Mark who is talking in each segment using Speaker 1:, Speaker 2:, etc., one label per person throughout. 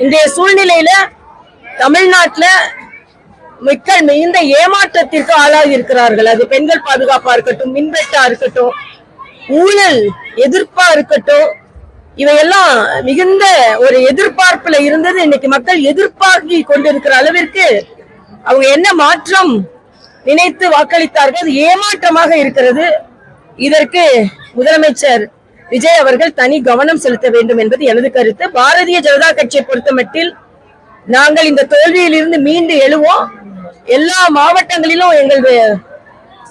Speaker 1: இன்றைய சூழ்நிலையில தமிழ்நாட்டுல மக்கள் மிகுந்த ஏமாற்றத்திற்கு ஆளாகி இருக்கிறார்கள். அது பெண்கள் பாதுகாப்பா இருக்கட்டும், மின்வெட்டா இருக்கட்டும், ஊழல் எதிர்ப்பா இருக்கட்டும், இவையெல்லாம் மிகுந்த ஒரு எதிர்பார்ப்புல இருந்தது. இன்னைக்கு மக்கள் எதிர்பார்க்கி கொண்டிருக்கிற அளவிற்கு அவங்க என்ன மாற்றம் நினைத்து வாக்களித்தார்கள், அது ஏமாற்றமாக இருக்கிறது. இதற்கு முதலமைச்சர் விஜய் அவர்கள் தனி கவனம் செலுத்த வேண்டும் என்பது எனது கருத்து. பாரதிய ஜனதா கட்சியை பொறுத்தமட்டில் நாங்கள் இந்த தோல்வியில் இருந்து மீண்டு எழுவோம். எல்லா மாவட்டங்களிலும் எங்களுடைய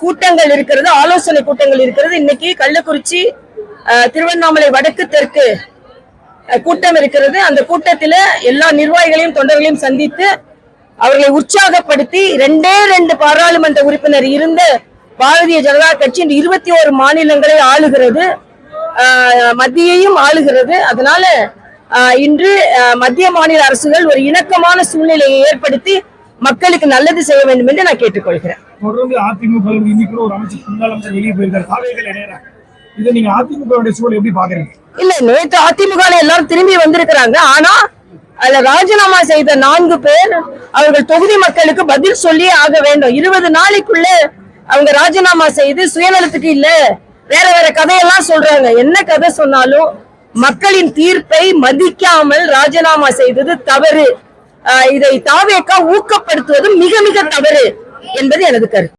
Speaker 1: கூட்டங்கள் இருக்கிறது, ஆலோசனை கூட்டங்கள் இருக்கிறது. இன்னைக்கு கள்ளக்குறிச்சி, திருவண்ணாமலை வடக்கு தெற்கு கூட்டம் இருக்கிறது. அந்த கூட்டத்தில் எல்லா நிர்வாகிகளையும் தொண்டர்களையும் சந்தித்து அவர்களை உற்சாகப்படுத்தி 2 பாராளுமன்ற உறுப்பினர் இருந்த பாரதிய ஜனதா கட்சி 21 மாநிலங்களை ஆளுகிறது, மத்தியையும் ஆளுகிறது. அதனால இன்று மத்திய மாநில அரசுகள் ஒரு இணக்கமான சூழ்நிலையை ஏற்படுத்தி மக்களுக்கு நல்லது செய்ய வேண்டும் என்று நான் கேட்டுக்கொள்கிறேன்.
Speaker 2: தொடர்ந்து அதிமுக இன்னைக்கு ஒரு அமைச்சர் வெளியே போயிருக்காரு. இதை நீங்க அதிமுக சூழல் எப்படி பாக்குறீங்க?
Speaker 1: இல்ல, நேற்று அதிமுக எல்லாரும் திரும்பி வந்திருக்கிறாங்க. ஆனா அதுல ராஜினாமா செய்த 4 பேர் அவர்கள் தொகுதி மக்களுக்கு பதில் சொல்லியே ஆக வேண்டும். 20 நாளைக்குள்ள அவங்க ராஜினாமா செய்து சுயநலத்துக்கு இல்ல வேற வேற கதையெல்லாம் சொல்றாங்க. என்ன கதை சொன்னாலும் மக்களின் தீர்ப்பை மதிக்காமல் ராஜினாமா செய்தது தவறு. இதை தாவேகா ஊக்கப்படுத்துவது மிக மிக தவறு என்பது எனது கருத்து.